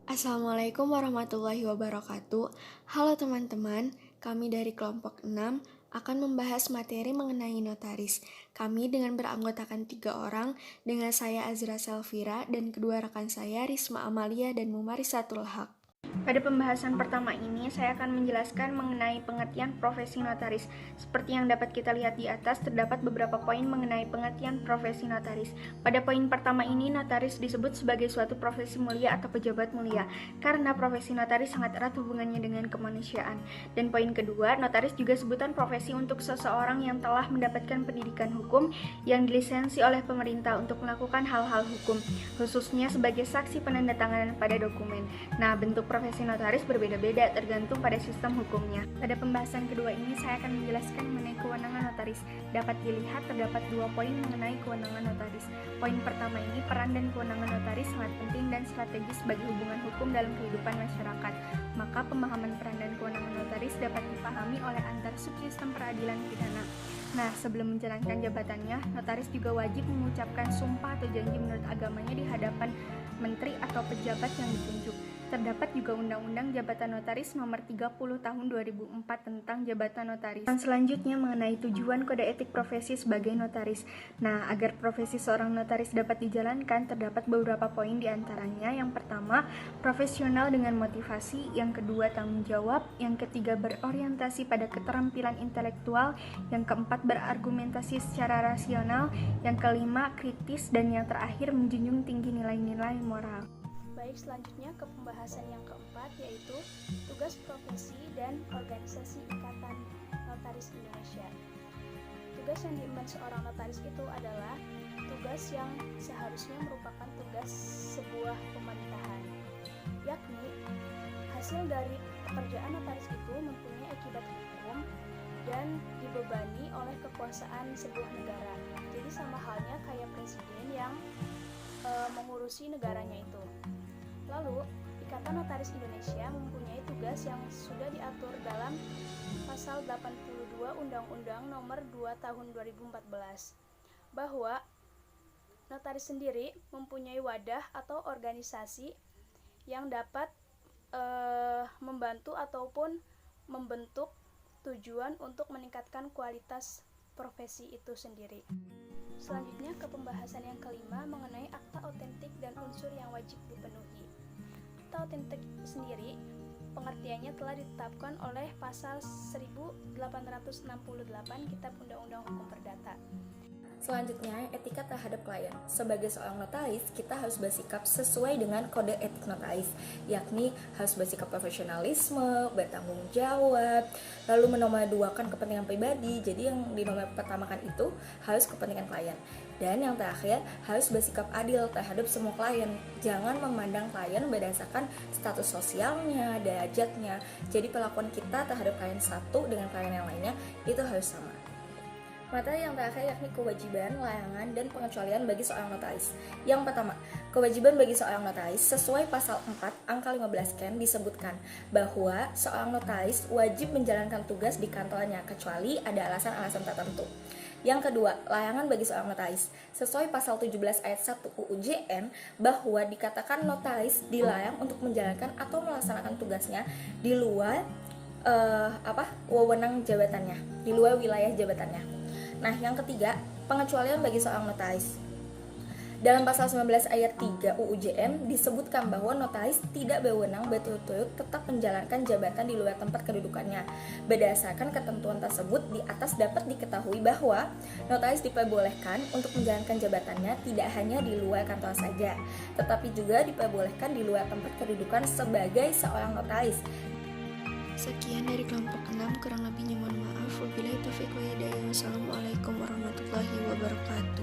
Assalamualaikum warahmatullahi wabarakatuh. Halo teman-teman, kami dari kelompok 6 akan membahas materi mengenai notaris. Kami dengan beranggotakan 3 orang, dengan saya Azra Selvira dan kedua rekan saya Risma Amalia dan Mumarisatul Haq. Pada pembahasan pertama ini, saya akan menjelaskan mengenai pengertian profesi notaris. Seperti yang dapat kita lihat di atas, terdapat beberapa poin mengenai pengertian profesi notaris. Pada poin pertama ini, notaris disebut sebagai suatu profesi mulia atau pejabat mulia, karena profesi notaris sangat erat hubungannya dengan kemanusiaan. Dan poin kedua, notaris juga sebutan profesi untuk seseorang yang telah mendapatkan pendidikan hukum yang dilisensi oleh pemerintah untuk melakukan hal-hal hukum, khususnya sebagai saksi penandatanganan pada dokumen. Nah, bentuk profesi notaris berbeda-beda tergantung pada sistem hukumnya. Pada pembahasan kedua ini saya akan menjelaskan mengenai kewenangan notaris. Dapat dilihat terdapat 2 poin mengenai kewenangan notaris. Poin pertama ini, peran dan kewenangan notaris sangat penting dan strategis bagi hubungan hukum dalam kehidupan masyarakat. Maka pemahaman peran dan kewenangan notaris dapat dipahami oleh antar subsistem peradilan pidana. Nah, sebelum menjalankan jabatannya, notaris juga wajib mengucapkan sumpah atau janji menurut agamanya di hadapan menteri atau pejabat yang ditunjuk. Terdapat juga Undang-Undang Jabatan Notaris Nomor 30 Tahun 2004 tentang Jabatan Notaris. Dan selanjutnya mengenai tujuan kode etik profesi sebagai notaris. Nah, agar profesi seorang notaris dapat dijalankan, terdapat beberapa poin di antaranya. Yang pertama, profesional dengan motivasi. Yang kedua, tanggung jawab. Yang ketiga, berorientasi pada keterampilan intelektual. Yang keempat, berargumentasi secara rasional. Yang kelima, kritis. Dan yang terakhir, menjunjung tinggi nilai-nilai moral. Baik, selanjutnya ke pembahasan yang keempat, yaitu tugas profesi dan organisasi Ikatan Notaris Indonesia. Tugas yang diemban seorang notaris itu adalah tugas yang seharusnya merupakan tugas sebuah pemerintahan, yakni hasil dari pekerjaan notaris itu mempunyai akibat hukum dan dibebani oleh kekuasaan sebuah negara. Jadi sama halnya kayak presiden yang mengurusi negaranya itu. Lalu, Ikatan Notaris Indonesia mempunyai tugas yang sudah diatur dalam Pasal 82 Undang-Undang Nomor 2 Tahun 2014, bahwa notaris sendiri mempunyai wadah atau organisasi yang dapat membantu ataupun membentuk tujuan untuk meningkatkan kualitas profesi itu sendiri. Selanjutnya ke pembahasan yang kelima mengenai akta otentik dan unsur yang wajib dipenuhi. Akta otentik sendiri pengertiannya telah ditetapkan oleh pasal 1868 Kitab Undang-Undang Hukum Perdata. Selanjutnya, etika terhadap klien. Sebagai seorang notaris, kita harus bersikap sesuai dengan kode etik notaris, yakni harus bersikap profesionalisme, bertanggung jawab, lalu menomorduakan kepentingan pribadi. Jadi yang dinomorpertamakan itu harus kepentingan klien. Dan yang terakhir, harus bersikap adil terhadap semua klien. Jangan memandang klien berdasarkan status sosialnya, derajatnya. Jadi perlakuan kita terhadap klien satu dengan klien yang lainnya itu harus sama. Materi yang terakhir yakni kewajiban, larangan, dan pengecualian bagi seorang notaris. Yang pertama, kewajiban bagi seorang notaris sesuai pasal 4 angka 15 Ken disebutkan bahwa seorang notaris wajib menjalankan tugas di kantornya kecuali ada alasan-alasan tertentu. Yang kedua, larangan bagi seorang notaris sesuai pasal 17 ayat 1 UU JN bahwa dikatakan notaris dilarang untuk menjalankan atau melaksanakan tugasnya di luar wewenang jabatannya, di luar wilayah jabatannya. Nah, yang ketiga, pengecualian bagi seorang notaris. Dalam pasal 19 ayat 3 UU JM disebutkan bahwa notaris tidak berwenang berturut-turut tetap menjalankan jabatan di luar tempat kedudukannya. Berdasarkan ketentuan tersebut, di atas dapat diketahui bahwa notaris diperbolehkan untuk menjalankan jabatannya tidak hanya di luar kantor saja, tetapi juga diperbolehkan di luar tempat kedudukan sebagai seorang notaris. Sekian dari kelompok 6, kurang lebihnya mohon maaf. Wabillahi taufiq wa hidayah. Wassalamualaikum warahmatullahi wabarakatuh.